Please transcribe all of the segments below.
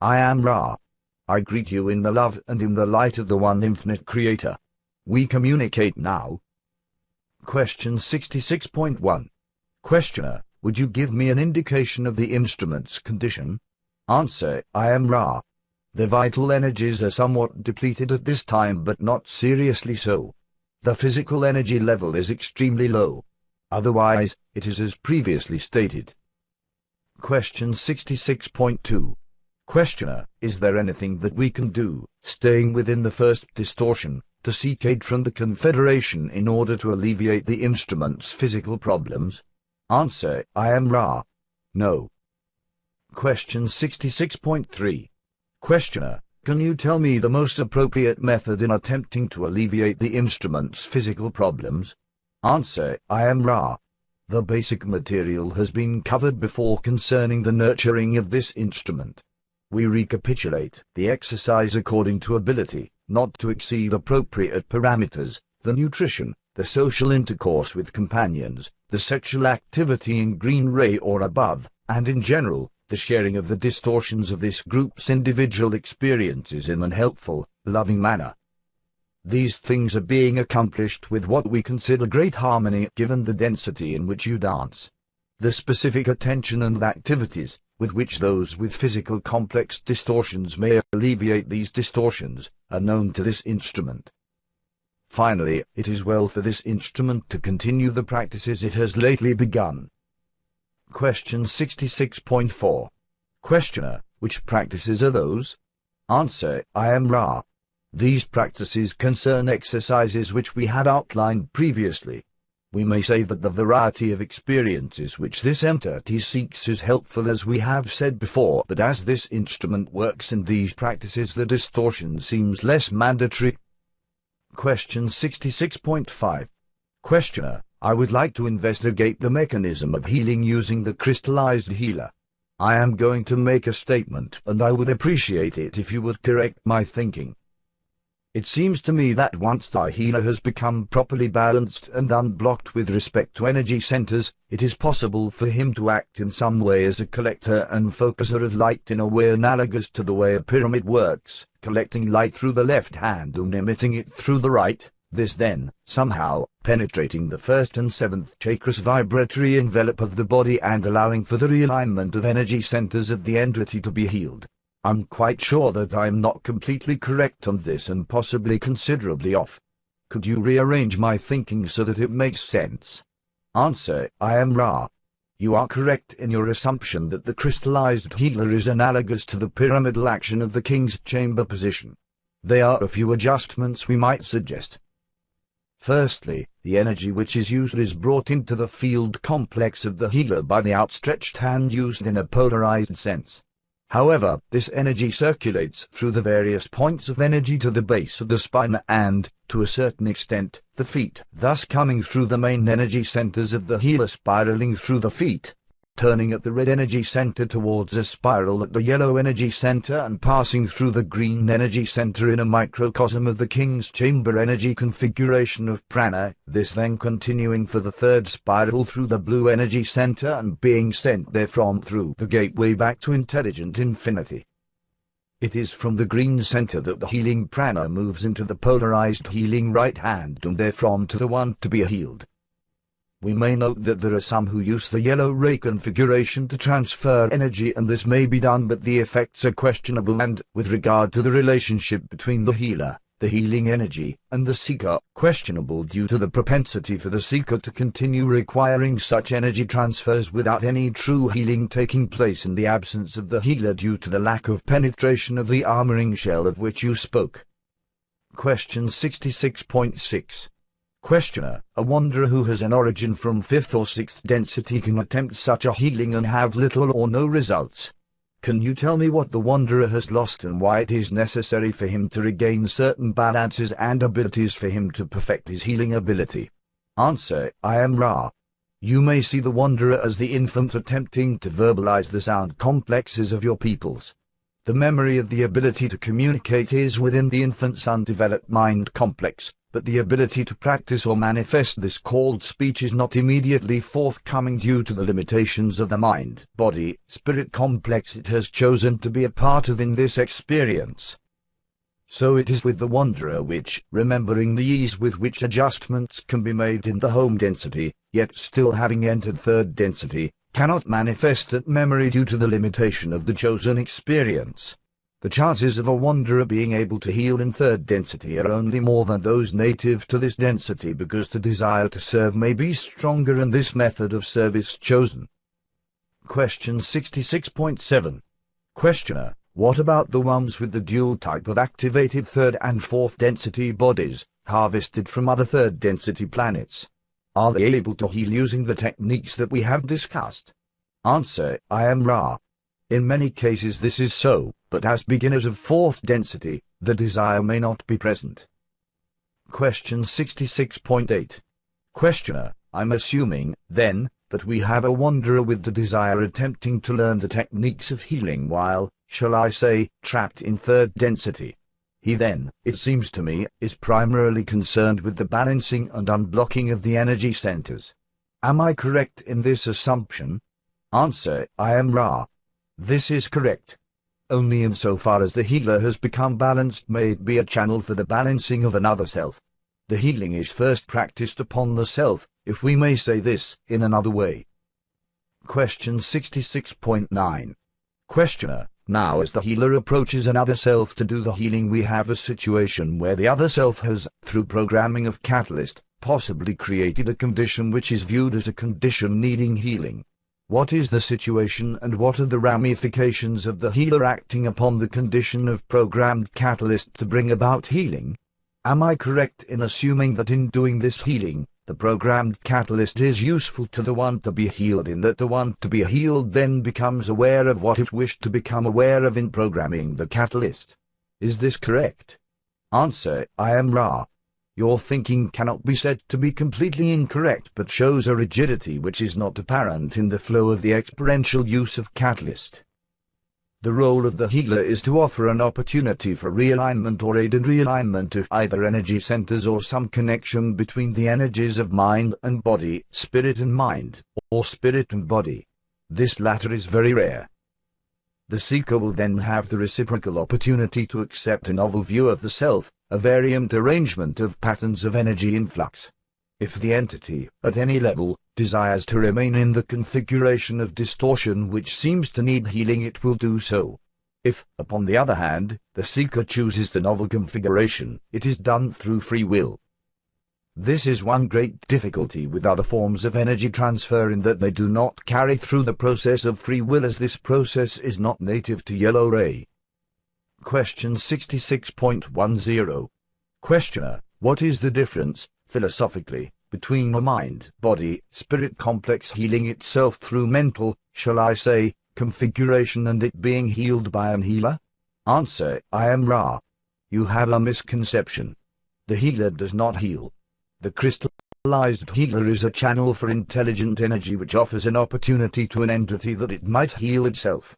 I am Ra. I greet you in the love and in the light of the one infinite Creator. We communicate now. Question 66.1. Questioner, would you give me an indication of the instrument's condition? Answer, I am Ra. The vital energies are somewhat depleted at this time, but not seriously so. The physical energy level is extremely low. Otherwise, it is as previously stated. Question 66.2. Questioner, is there anything that we can do, staying within the first distortion, to seek aid from the Confederation in order to alleviate the instrument's physical problems? Answer, I am Ra. No. Question 66.3. Questioner, can you tell me the most appropriate method in attempting to alleviate the instrument's physical problems? Answer, I am Ra. The basic material has been covered before concerning the nurturing of this instrument. We recapitulate the exercise according to ability, not to exceed appropriate parameters, the nutrition, the social intercourse with companions, the sexual activity in green ray or above, and in general, the sharing of the distortions of this group's individual experiences in an helpful, loving manner. These things are being accomplished with what we consider great harmony given the density in which you dance. The specific attention and activities with which those with physical complex distortions may alleviate these distortions are known to this instrument. Finally, it is well for this instrument to continue the practices it has lately begun. Question 66.4. Questioner, which practices are those? Answer, I am Ra. These practices concern exercises which we had outlined previously. We may say that the variety of experiences which this entity seeks is helpful, as we have said before, but as this instrument works in these practices, the distortion seems less mandatory. Question 66.5. Questioner, I would like to investigate the mechanism of healing using the crystallized healer. I am going to make a statement, and I would appreciate it if you would correct my thinking. It seems to me that once the healer has become properly balanced and unblocked with respect to energy centers, it is possible for him to act in some way as a collector and focuser of light in a way analogous to the way a pyramid works, collecting light through the left hand and emitting it through the right, this then, somehow, penetrating the first and seventh chakras vibratory envelope of the body and allowing for the realignment of energy centers of the entity to be healed. I'm quite sure that I'm not completely correct on this and possibly considerably off. Could you rearrange my thinking so that it makes sense? Answer, I am Ra. You are correct in your assumption that the crystallized healer is analogous to the pyramidal action of the king's chamber position. There are a few adjustments we might suggest. Firstly, the energy which is used is brought into the field complex of the healer by the outstretched hand used in a polarized sense. However, this energy circulates through the various points of energy to the base of the spine and, to a certain extent, the feet, thus coming through the main energy centers of the healer, spiraling through the feet, turning at the red energy center towards a spiral at the yellow energy center and passing through the green energy center in a microcosm of the king's chamber energy configuration of prana, this then continuing for the third spiral through the blue energy center and being sent therefrom through the gateway back to intelligent infinity. It is from the green center that the healing prana moves into the polarized healing right hand and therefrom to the one to be healed. We may note that there are some who use the yellow ray configuration to transfer energy, and this may be done, but the effects are questionable and, with regard to the relationship between the healer, the healing energy, and the seeker, questionable due to the propensity for the seeker to continue requiring such energy transfers without any true healing taking place in the absence of the healer due to the lack of penetration of the armoring shell of which you spoke. Question 66.6. Questioner, a wanderer who has an origin from 5th or 6th density can attempt such a healing and have little or no results. Can you tell me what the wanderer has lost and why it is necessary for him to regain certain balances and abilities for him to perfect his healing ability? Answer, I am Ra. You may see the wanderer as the infant attempting to verbalize the sound complexes of your peoples. The memory of the ability to communicate is within the infant's undeveloped mind complex, but the ability to practice or manifest this called speech is not immediately forthcoming due to the limitations of the mind-body-spirit complex it has chosen to be a part of in this experience. So it is with the wanderer which, remembering the ease with which adjustments can be made in the home density, yet still having entered third density, cannot manifest that memory due to the limitation of the chosen experience. The chances of a wanderer being able to heal in third density are only more than those native to this density because the desire to serve may be stronger and this method of service chosen. Question 66.7. Questioner: what about the ones with the dual type of activated third and fourth density bodies, harvested from other third density planets? Are they able to heal using the techniques that we have discussed? Answer: I am Ra. In many cases this is so, but as beginners of fourth density, the desire may not be present. Question 66.8. Questioner: I'm assuming, then, that we have a wanderer with the desire attempting to learn the techniques of healing while, shall I say, trapped in third density. He then, it seems to me, is primarily concerned with the balancing and unblocking of the energy centers. Am I correct in this assumption? Answer: I am Ra. This is correct. Only insofar as the healer has become balanced may it be a channel for the balancing of another self. The healing is first practiced upon the self, if we may say this in another way. Question 66.9. Questioner: now as the healer approaches another self to do the healing, we have a situation where the other self has, through programming of catalyst, possibly created a condition which is viewed as a condition needing healing. What is the situation and what are the ramifications of the healer acting upon the condition of programmed catalyst to bring about healing? Am I correct in assuming that in doing this healing, the programmed catalyst is useful to the one to be healed, in that the one to be healed then becomes aware of what it wished to become aware of in programming the catalyst? Is this correct? Answer: I am Ra. Your thinking cannot be said to be completely incorrect, but shows a rigidity which is not apparent in the flow of the experiential use of catalyst. The role of the healer is to offer an opportunity for realignment or aided realignment of either energy centers or some connection between the energies of mind and body, spirit and mind, or spirit and body. This latter is very rare. The seeker will then have the reciprocal opportunity to accept a novel view of the self, a variant arrangement of patterns of energy influx. If the entity, at any level, desires to remain in the configuration of distortion which seems to need healing, it will do so. If, upon the other hand, the seeker chooses the novel configuration, it is done through free will. This is one great difficulty with other forms of energy transfer, in that they do not carry through the process of free will, as this process is not native to yellow ray. Question 66.10. Questioner: what is the difference, philosophically, between a mind-body-spirit complex healing itself through mental, shall I say, configuration and it being healed by an healer? Answer: I am Ra. You have a misconception. The healer does not heal. The crystallized healer is a channel for intelligent energy which offers an opportunity to an entity that it might heal itself.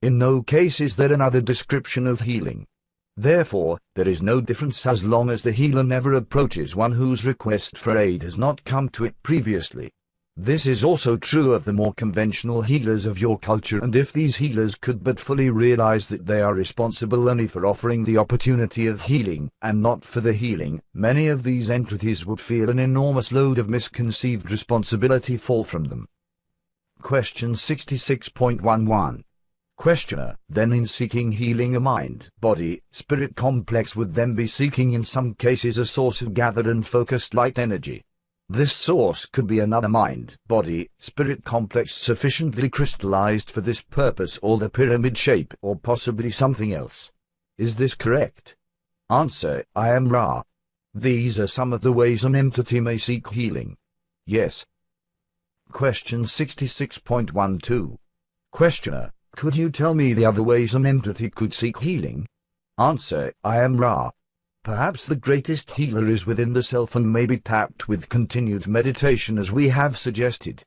In no case is there another description of healing. Therefore, there is no difference as long as the healer never approaches one whose request for aid has not come to it previously. This is also true of the more conventional healers of your culture, and if these healers could but fully realize that they are responsible only for offering the opportunity of healing, and not for the healing, many of these entities would feel an enormous load of misconceived responsibility fall from them. Question 66.11. Questioner: then in seeking healing, a mind-body-spirit complex would then be seeking in some cases a source of gathered and focused light energy. This source could be another mind-body-spirit complex sufficiently crystallized for this purpose, or the pyramid shape, or possibly something else. Is this correct? Answer: I am Ra. These are some of the ways an entity may seek healing. Yes. Question 66.12. Questioner: could you tell me the other ways an entity could seek healing? Answer: I am Ra. Perhaps the greatest healer is within the self and may be tapped with continued meditation, as we have suggested.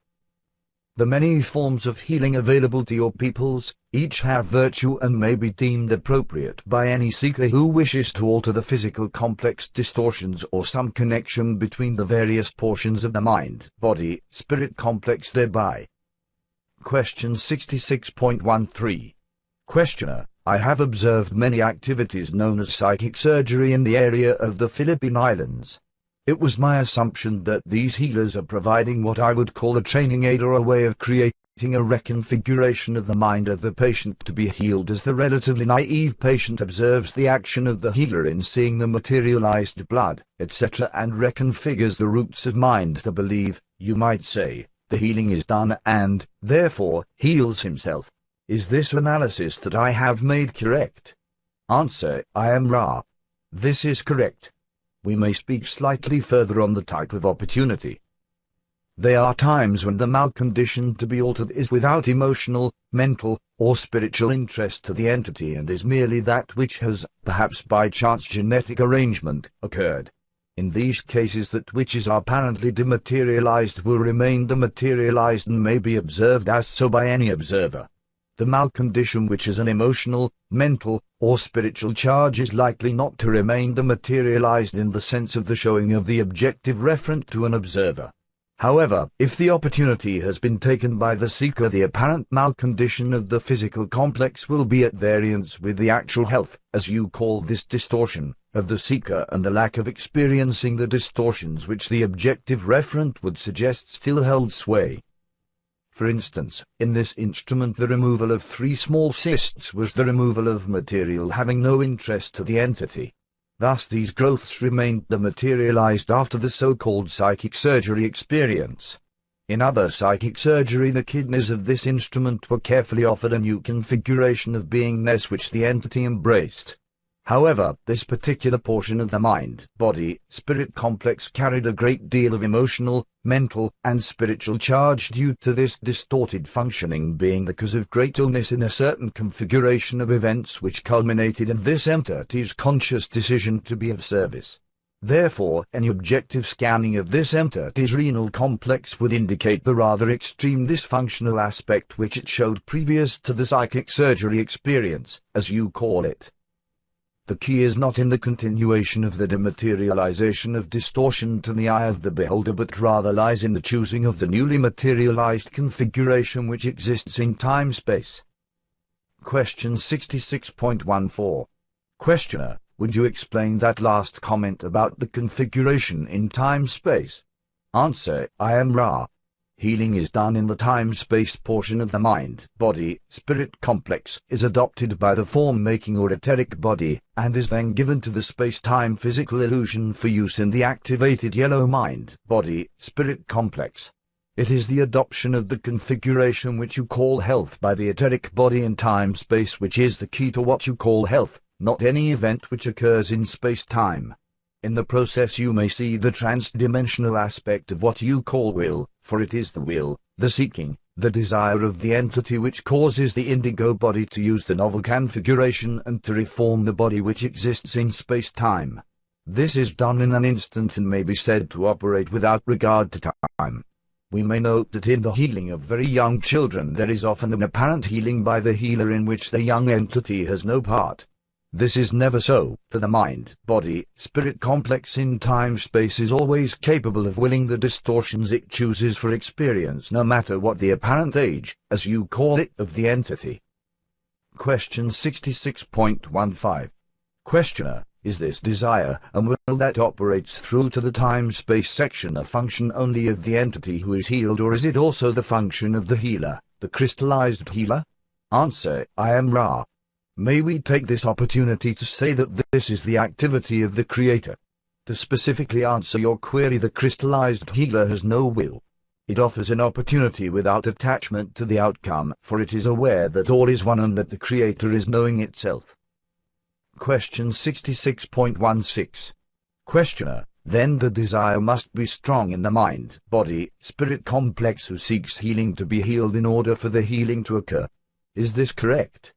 The many forms of healing available to your peoples, each have virtue and may be deemed appropriate by any seeker who wishes to alter the physical complex distortions or some connection between the various portions of the mind, body, spirit complex thereby. Question 66.13. Questioner: I have observed many activities known as psychic surgery in the area of the Philippine Islands. It was my assumption that these healers are providing what I would call a training aid or a way of creating a reconfiguration of the mind of the patient to be healed, as the relatively naive patient observes the action of the healer in seeing the materialized blood, etc., and reconfigures the roots of mind to believe, you might say, the healing is done and, therefore, heals himself. Is this analysis that I have made correct? Answer: I am Ra. This is correct. We may speak slightly further on the type of opportunity. There are times when the malcondition to be altered is without emotional, mental, or spiritual interest to the entity and is merely that which has, perhaps by chance genetic arrangement, occurred. In these cases that which is apparently dematerialized will remain dematerialized and may be observed as so by any observer. The malcondition which is an emotional, mental, or spiritual charge is likely not to remain dematerialized in the sense of the showing of the objective referent to an observer. However, if the opportunity has been taken by the seeker, the apparent malcondition of the physical complex will be at variance with the actual health, as you call this distortion, of the seeker, and the lack of experiencing the distortions which the objective referent would suggest still held sway. For instance, in this instrument the removal of 3 small cysts was the removal of material having no interest to the entity. Thus these growths remained dematerialized after the so-called psychic surgery experience. In other psychic surgery the kidneys of this instrument were carefully offered a new configuration of beingness which the entity embraced. However, this particular portion of the mind, body, spirit complex carried a great deal of emotional, mental, and spiritual charge due to this distorted functioning being the cause of great illness in a certain configuration of events which culminated in this entity's conscious decision to be of service. Therefore, any objective scanning of this entity's renal complex would indicate the rather extreme dysfunctional aspect which it showed previous to the psychic surgery experience, as you call it. The key is not in the continuation of the dematerialization of distortion to the eye of the beholder, but rather lies in the choosing of the newly materialized configuration which exists in time-space. Question 66.14. Questioner: would you explain that last comment about the configuration in time-space? Answer: I am Ra. Healing is done in the time-space portion of the mind, body, spirit complex, is adopted by the form-making or etheric body, and is then given to the space-time physical illusion for use in the activated yellow mind, body, spirit complex. It is the adoption of the configuration which you call health by the etheric body in time-space which is the key to what you call health, not any event which occurs in space-time. In the process you may see the trans-dimensional aspect of what you call will, for it is the will, the seeking, the desire of the entity which causes the indigo body to use the novel configuration and to reform the body which exists in space-time. This is done in an instant and may be said to operate without regard to time. We may note that in the healing of very young children there is often an apparent healing by the healer in which the young entity has no part. This is never so, for the mind, body, spirit complex in time-space is always capable of willing the distortions it chooses for experience no matter what the apparent age, as you call it, of the entity. Question 66.15. Questioner: is this desire and will that operates through to the time-space section a function only of the entity who is healed, or is it also the function of the healer, the crystallized healer? Answer: I am Ra. May we take this opportunity to say that this is the activity of the Creator. To specifically answer your query, the crystallized healer has no will. It offers an opportunity without attachment to the outcome, for it is aware that all is one and that the Creator is knowing itself. Question 66.16. Questioner: then the desire must be strong in the mind, body, spirit complex who seeks healing to be healed in order for the healing to occur. Is this correct?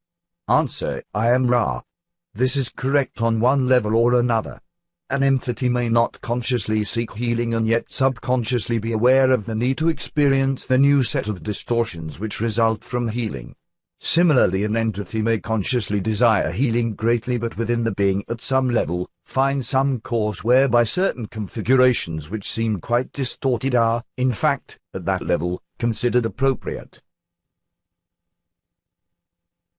Answer: I am Ra. This is correct on one level or another. An entity may not consciously seek healing and yet subconsciously be aware of the need to experience the new set of distortions which result from healing. Similarly, an entity may consciously desire healing greatly but within the being at some level find some cause whereby certain configurations which seem quite distorted are, in fact, at that level, considered appropriate.